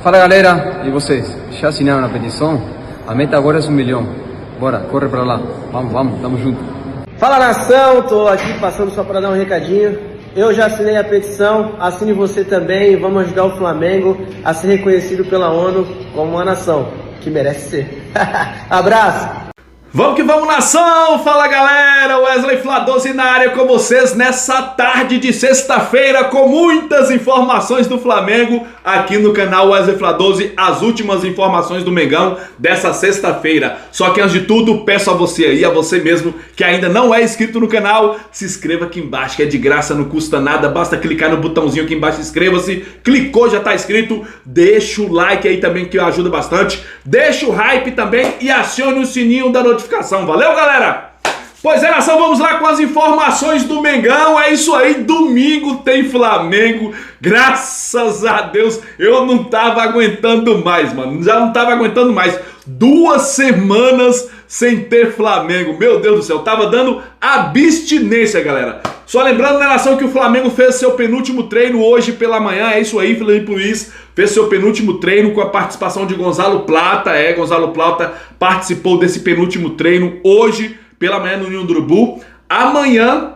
Fala galera, e vocês? Já assinaram a petição? A meta agora é 1 milhão. Bora, corre pra lá. Vamos, tamo junto. Fala nação, tô aqui passando só para dar um recadinho. Eu já assinei a petição, assine você também e vamos ajudar o Flamengo a ser reconhecido pela ONU como uma nação que merece ser. Abraço! Vamos que vamos, nação! Fala galera, Wesley Fla12 na área com vocês nessa tarde de sexta-feira com muitas informações do Flamengo aqui no canal Wesley Fla12, as últimas informações do Mengão dessa sexta-feira. Só que antes de tudo, peço a você aí, a você mesmo que ainda não é inscrito no canal, se inscreva aqui embaixo que é de graça, não custa nada, basta clicar no botãozinho aqui embaixo, inscreva-se, clicou, já tá inscrito, deixa o like aí também que ajuda bastante, deixa o hype também e acione o sininho da notificação. Valeu, galera? Pois é, nação, vamos lá com as informações do Mengão. É isso aí, domingo tem Flamengo. Graças a Deus, eu não tava aguentando mais, mano. Já não tava aguentando mais. 2 semanas sem ter Flamengo. Meu Deus do céu, tava dando abstinência, galera. Só lembrando, né, nação, que o Flamengo fez seu penúltimo treino hoje pela manhã. É isso aí, Felipe Luiz fez seu penúltimo treino com a participação de Gonzalo Plata. Gonzalo Plata participou desse penúltimo treino hoje pela manhã no Ninho do Urubu. Amanhã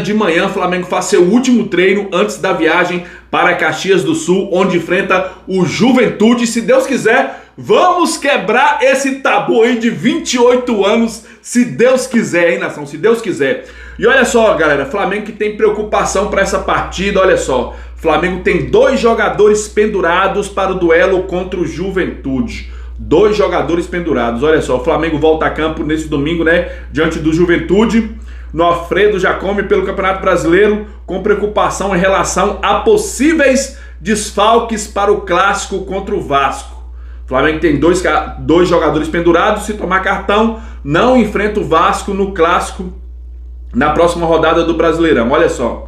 de manhã, o Flamengo faz seu último treino antes da viagem para Caxias do Sul, onde enfrenta o Juventude. Se Deus quiser, vamos quebrar esse tabu aí de 28 anos, se Deus quiser, hein, nação? Se Deus quiser. E olha só, galera, Flamengo que tem preocupação para essa partida, olha só. Flamengo tem 2 jogadores pendurados para o duelo contra o Juventude. 2 jogadores pendurados, olha só, o Flamengo volta a campo nesse domingo, né, diante do Juventude. Nofredo já come pelo Campeonato Brasileiro com preocupação em relação a possíveis desfalques para o clássico contra o Vasco. O Flamengo tem 2 jogadores pendurados, se tomar cartão, não enfrenta o Vasco no clássico na próxima rodada do Brasileirão. Olha só,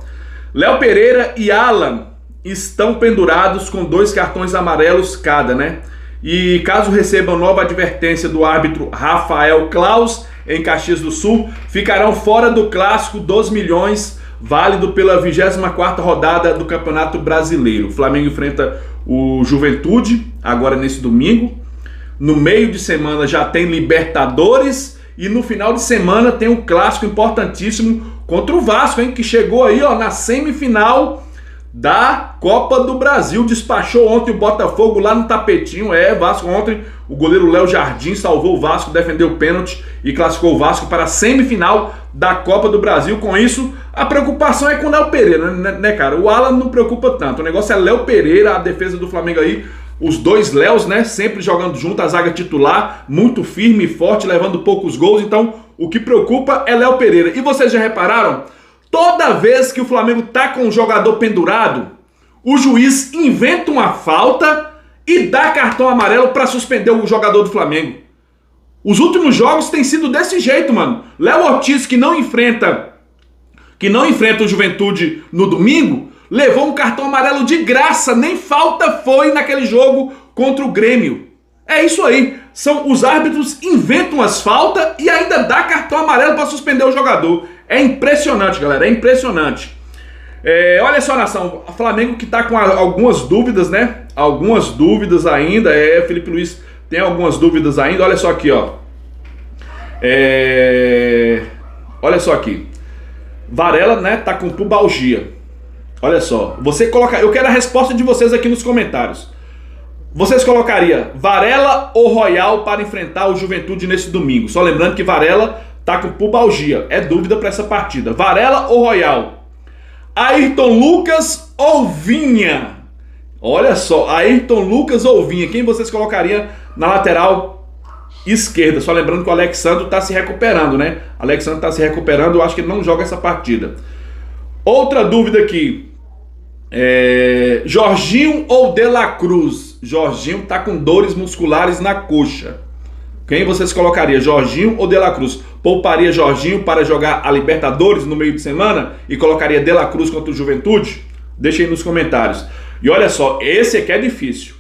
Léo Pereira e Alan estão pendurados com 2 cartões amarelos cada, né? E caso recebam nova advertência do árbitro Rafael Claus em Caxias do Sul, ficarão fora do clássico dos milhões, válido pela 24ª rodada do Campeonato Brasileiro. O Flamengo enfrenta o Juventude agora nesse domingo. No meio de semana já tem Libertadores e no final de semana tem um clássico importantíssimo contra o Vasco, hein, que chegou aí, ó, na semifinal da Copa do Brasil. Despachou ontem o Botafogo lá no tapetinho. Vasco ontem, o goleiro Léo Jardim salvou o Vasco, defendeu o pênalti e classificou o Vasco para a semifinal da Copa do Brasil. Com isso, a preocupação é com o Léo Pereira, né, cara? O Alan não preocupa tanto, o negócio é Léo Pereira, a defesa do Flamengo aí, os 2 Léos, né, sempre jogando junto, a zaga titular, muito firme e forte, levando poucos gols. Então, o que preocupa é Léo Pereira. E vocês já repararam? Toda vez que o Flamengo tá com um jogador pendurado, o juiz inventa uma falta e dá cartão amarelo para suspender o jogador do Flamengo. Os últimos jogos têm sido desse jeito, mano. Léo Ortiz, que não enfrenta o Juventude no domingo, levou um cartão amarelo de graça, nem falta foi naquele jogo contra o Grêmio. É isso aí, os árbitros inventam as faltas e ainda dá cartão amarelo para suspender o jogador. É impressionante, galera, é impressionante. Olha só, nação, o Flamengo que tá com algumas dúvidas, né? Algumas dúvidas ainda, Felipe Luiz tem algumas dúvidas ainda. Olha só aqui, ó. Olha só aqui. Varela, né, tá com pubalgia. Olha só, eu quero a resposta de vocês aqui nos comentários. Vocês colocariam Varela ou Royal para enfrentar o Juventude nesse domingo? Só lembrando que Varela tá com pubalgia, é dúvida para essa partida. Varela ou Royal? Ayrton Lucas ou Vinha? Olha só, Ayrton Lucas ou Vinha? Quem vocês colocariam na lateral esquerda? Só lembrando que o Alexandre tá se recuperando, né? Alexandre tá se recuperando, eu acho que ele não joga essa partida. Outra dúvida aqui. Jorginho ou De La Cruz? Jorginho tá com dores musculares na coxa. Quem vocês colocariam, Jorginho ou De La Cruz? Pouparia Jorginho para jogar a Libertadores no meio de semana e colocaria De La Cruz contra o Juventude? Deixa aí nos comentários. E olha só, esse aqui é difícil.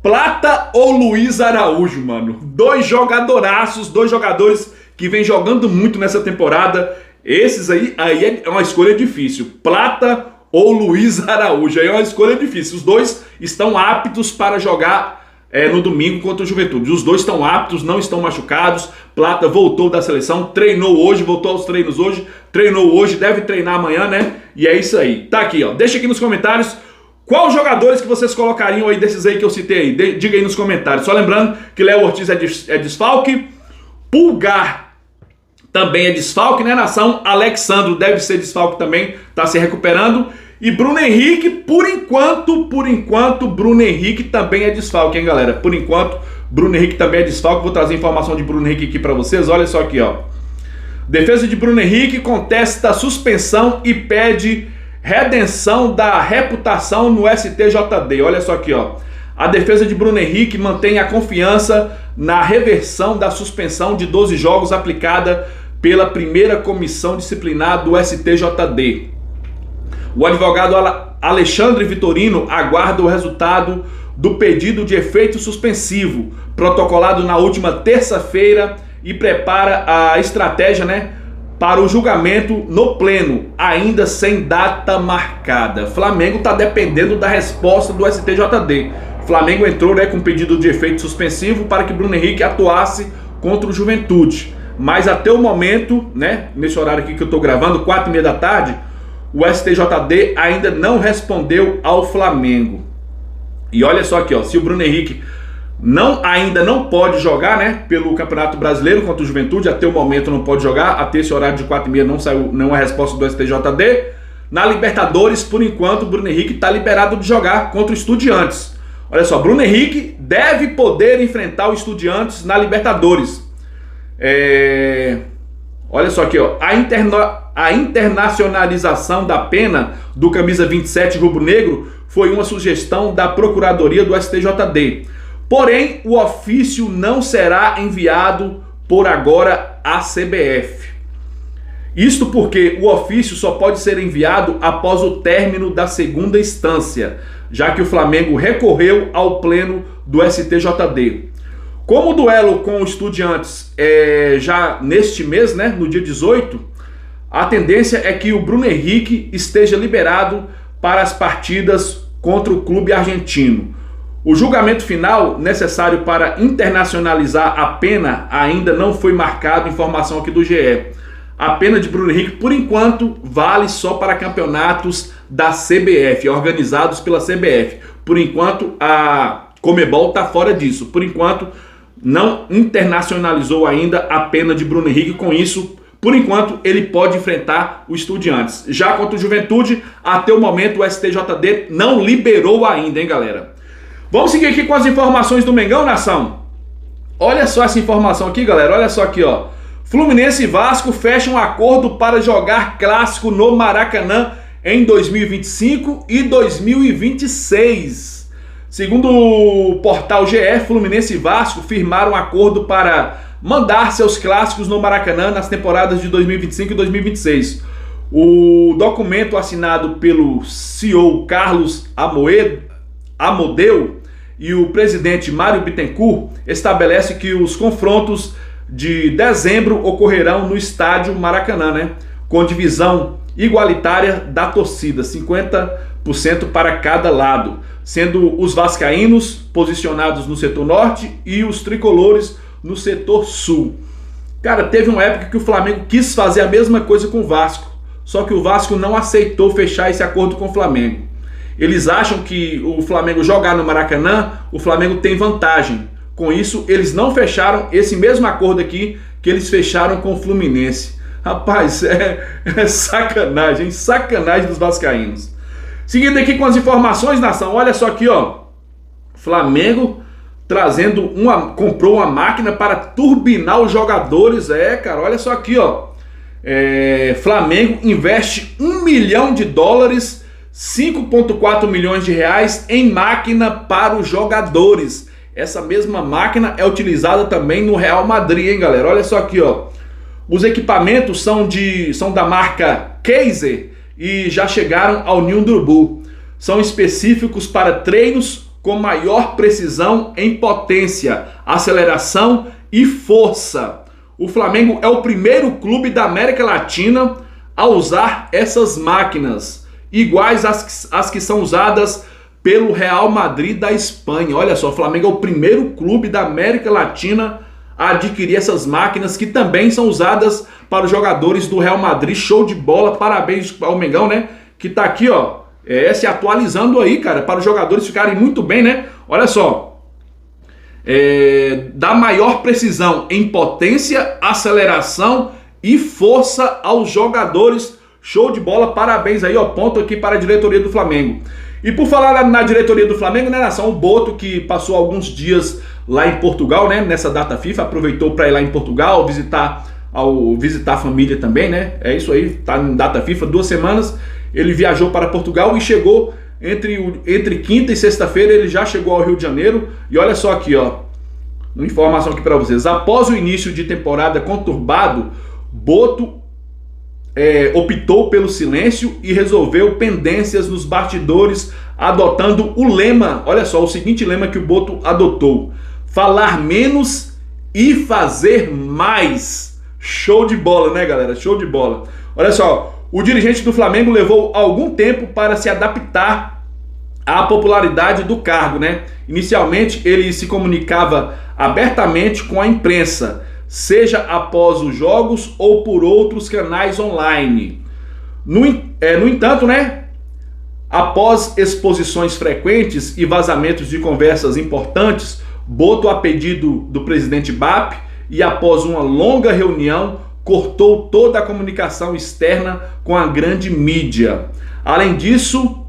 Plata ou Luiz Araújo, mano? 2 jogadoraços, 2 jogadores que vem jogando muito nessa temporada. Esses aí é uma escolha difícil. Plata ou Luiz Araújo. Aí é uma escolha difícil. Os dois estão aptos para jogar no domingo contra o Juventude. Os dois estão aptos, não estão machucados. Plata voltou da seleção, treinou hoje, voltou aos treinos hoje, treinou hoje, deve treinar amanhã, né? E é isso aí. Tá aqui, ó. Deixa aqui nos comentários quais jogadores que vocês colocariam aí desses aí que eu citei aí. Diga aí nos comentários. Só lembrando que Léo Ortiz é desfalque, Pulgar também é desfalque, né, nação? Alexandro deve ser desfalque também, tá se recuperando. E Bruno Henrique, por enquanto, Bruno Henrique também é desfalque, hein, galera? Por enquanto, Bruno Henrique também é desfalque. Vou trazer informação de Bruno Henrique aqui pra vocês. Olha só aqui, ó. Defesa de Bruno Henrique contesta suspensão e pede redenção da reputação no STJD. Olha só aqui, ó. A defesa de Bruno Henrique mantém a confiança na reversão da suspensão de 12 jogos aplicada pela primeira comissão disciplinar do STJD. O advogado Alexandre Vitorino aguarda o resultado do pedido de efeito suspensivo, protocolado na última terça-feira, e prepara a estratégia, né, para o julgamento no pleno, ainda sem data marcada. Flamengo está dependendo da resposta do STJD. Flamengo entrou, né, com pedido de efeito suspensivo para que Bruno Henrique atuasse contra o Juventude. Mas até o momento, né, nesse horário aqui que eu estou gravando, 4h30 da tarde, o STJD ainda não respondeu ao Flamengo. E olha só aqui, ó, se o Bruno Henrique ainda não pode jogar, né, pelo Campeonato Brasileiro contra o Juventude, até o momento não pode jogar, até esse horário de 4h30 não saiu nenhuma resposta do STJD. Na Libertadores, por enquanto, o Bruno Henrique está liberado de jogar contra o Estudiantes. Olha só, Bruno Henrique deve poder enfrentar o Estudiantes na Libertadores. Olha só aqui, ó, a internacionalização da pena do camisa 27 rubro-negro foi uma sugestão da Procuradoria do STJD. Porém, o ofício não será enviado por agora à CBF. Isto porque o ofício só pode ser enviado após o término da segunda instância, já que o Flamengo recorreu ao pleno do STJD. Como o duelo com o Estudiantes já neste mês, né, no dia 18, a tendência é que o Bruno Henrique esteja liberado para as partidas contra o clube argentino. O julgamento final necessário para internacionalizar a pena ainda não foi marcado, informação aqui do GE. A pena de Bruno Henrique, por enquanto, vale só para campeonatos da CBF, organizados pela CBF. Por enquanto, a Conmebol está fora disso. Por enquanto, não internacionalizou ainda a pena de Bruno Henrique. Com isso, por enquanto, ele pode enfrentar o Estudiantes. Já contra o Juventude, até o momento, o STJD não liberou ainda, hein, galera? Vamos seguir aqui com as informações do Mengão, nação? Olha só essa informação aqui, galera. Olha só aqui, ó. Fluminense e Vasco fecham um acordo para jogar clássico no Maracanã em 2025 e 2026. Segundo o portal GE, Fluminense e Vasco firmaram um acordo para mandar seus clássicos no Maracanã nas temporadas de 2025 e 2026. O documento assinado pelo CEO Carlos Amodeu e o presidente Mário Bittencourt estabelece que os confrontos de dezembro ocorrerão no estádio Maracanã, né, com divisão igualitária da torcida, 50% para cada lado, sendo os vascaínos posicionados no setor norte e os tricolores no setor sul. Cara, teve uma época que o Flamengo quis fazer a mesma coisa com o Vasco, só que o Vasco não aceitou fechar esse acordo com o Flamengo. Eles acham que o Flamengo jogar no Maracanã, o Flamengo tem vantagem. Com isso, eles não fecharam esse mesmo acordo aqui que eles fecharam com o Fluminense. Rapaz, é sacanagem, sacanagem dos vascaínos. Seguindo aqui com as informações, nação, olha só aqui, ó. Flamengo comprou uma máquina para turbinar os jogadores. Cara, olha só aqui, ó. Flamengo investe $1 milhão, 5,4 milhões de reais em máquina para os jogadores. Essa mesma máquina é utilizada também no Real Madrid, hein, galera? Olha só aqui, ó. Os equipamentos são da marca Kaiser e já chegaram ao Ninho do Urubu. São específicos para treinos com maior precisão em potência, aceleração e força. O Flamengo é o primeiro clube da América Latina a usar essas máquinas. iguais às que são usadas pelo Real Madrid da Espanha. Olha só, o Flamengo é o primeiro clube da América Latina a adquirir essas máquinas que também são usadas para os jogadores do Real Madrid. Show de bola, parabéns ao Mengão, né? Que tá aqui, ó, se atualizando aí, cara, para os jogadores ficarem muito bem, né? Olha só, dá maior precisão em potência, aceleração e força aos jogadores. Show de bola, parabéns aí, ó, ponto aqui para a diretoria do Flamengo. E por falar na diretoria do Flamengo, né, nação, o Boto, que passou alguns dias lá em Portugal, né, nessa data FIFA, aproveitou para ir lá em Portugal, visitar a família também, né, é isso aí, tá em data FIFA, 2 semanas, ele viajou para Portugal e chegou entre quinta e sexta-feira, ele já chegou ao Rio de Janeiro, e olha só aqui, ó, uma informação aqui para vocês, após o início de temporada conturbado, Boto optou pelo silêncio e resolveu pendências nos bastidores, adotando o lema, olha só, o seguinte lema que o Boto adotou: falar menos e fazer mais. Show de bola, né, galera? Show de bola. Olha só, o dirigente do Flamengo levou algum tempo para se adaptar à popularidade do cargo, né? Inicialmente, ele se comunicava abertamente com a imprensa, seja após os jogos ou por outros canais online. No entanto, né, após exposições frequentes e vazamentos de conversas importantes, Boto, a pedido do presidente BAP e após uma longa reunião, cortou toda a comunicação externa com a grande mídia. Além disso,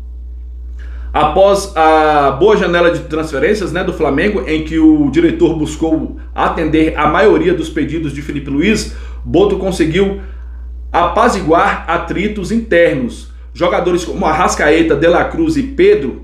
após a boa janela de transferências, né, do Flamengo, em que o diretor buscou atender a maioria dos pedidos de Felipe Luiz, Boto conseguiu apaziguar atritos internos. Jogadores como Arrascaeta, De La Cruz e Pedro,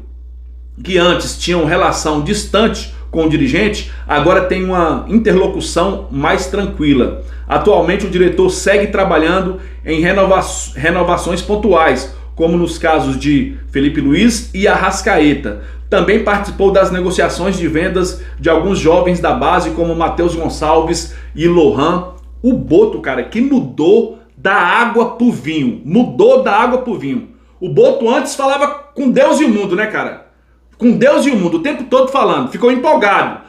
que antes tinham relação distante com o dirigente, agora tem uma interlocução mais tranquila. Atualmente o diretor segue trabalhando em renovações pontuais, como nos casos de Felipe Luiz e Arrascaeta. Também participou das negociações de vendas de alguns jovens da base, como Matheus Gonçalves e Lohan. O Boto, cara, que mudou da água pro vinho. Mudou da água pro vinho. O Boto antes falava com Deus e o mundo, né, cara? Com Deus e o mundo, o tempo todo falando. Ficou empolgado,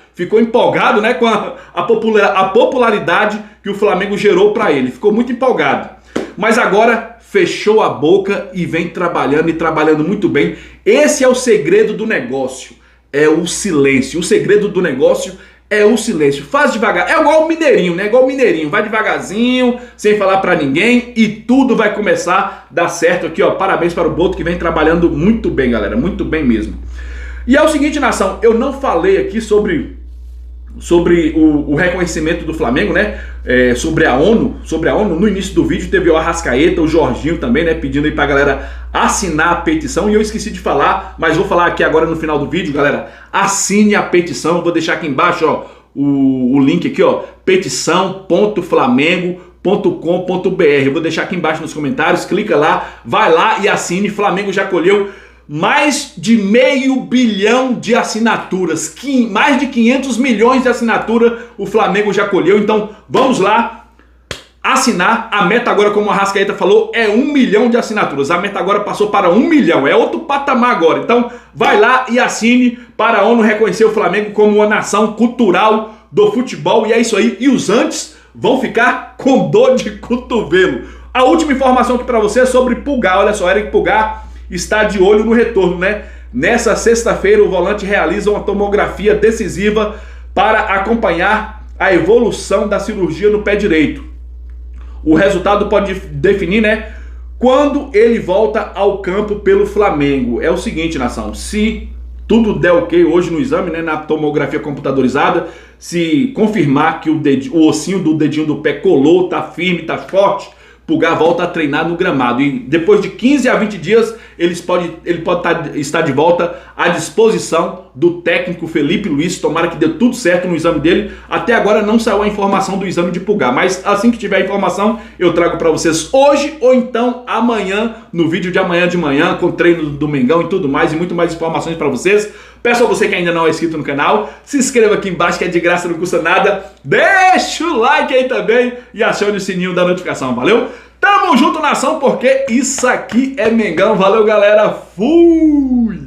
né, com a popularidade que o Flamengo gerou para ele. Ficou muito empolgado. Mas agora fechou a boca e vem trabalhando, e trabalhando muito bem. Esse é o segredo do negócio, é o silêncio. O segredo do negócio é o silêncio. Faz devagar, é igual o Mineirinho, né? Igual o Mineirinho, vai devagarzinho, sem falar pra ninguém, e tudo vai começar a dar certo aqui, ó. Parabéns para o Boto, que vem trabalhando muito bem, galera, muito bem mesmo. E é o seguinte, nação, eu não falei aqui sobre o reconhecimento do Flamengo, né? Sobre a ONU. No início do vídeo teve o Arrascaeta, o Jorginho também, né? Pedindo aí pra galera assinar a petição. E eu esqueci de falar, mas vou falar aqui agora no final do vídeo, galera. Assine a petição. Eu vou deixar aqui embaixo, ó, o link aqui, ó, petição.flamengo.com.br. Eu vou deixar aqui embaixo nos comentários. Clica lá, vai lá e assine. Flamengo já colheu mais de 500 milhões de assinaturas, mais de 500 milhões de assinaturas o Flamengo já colheu. Então vamos lá assinar. A meta agora, como a Arrascaeta falou, é 1 milhão de assinaturas. A meta agora passou para 1 milhão, é outro patamar agora. Então vai lá e assine para a ONU reconhecer o Flamengo como uma nação cultural do futebol. E é isso aí, e os antes vão ficar com dor de cotovelo. A última informação aqui para você é sobre Pulgar. Olha só, Eric Pulgar está de olho no retorno, né? Nessa sexta-feira o volante realiza uma tomografia decisiva para acompanhar a evolução da cirurgia no pé direito. O resultado pode definir, né, quando ele volta ao campo pelo Flamengo. É o seguinte, nação, se tudo der ok hoje no exame, né, na tomografia computadorizada, se confirmar que o ossinho do dedinho do pé colou, tá firme, tá forte, Pulgar volta a treinar no gramado, e depois de 15 a 20 dias ele pode estar de volta à disposição do técnico Felipe Luiz. Tomara que dê tudo certo no exame dele. Até agora não saiu a informação do exame de Pulgar, mas assim que tiver a informação eu trago para vocês hoje ou então amanhã, no vídeo de amanhã de manhã, com treino do Mengão e tudo mais, e muito mais informações para vocês. Peço a você que ainda não é inscrito no canal, se inscreva aqui embaixo, que é de graça, não custa nada. Deixa o like aí também e acione o sininho da notificação, valeu? Tamo junto, nação, porque isso aqui é Mengão. Valeu, galera. Fui!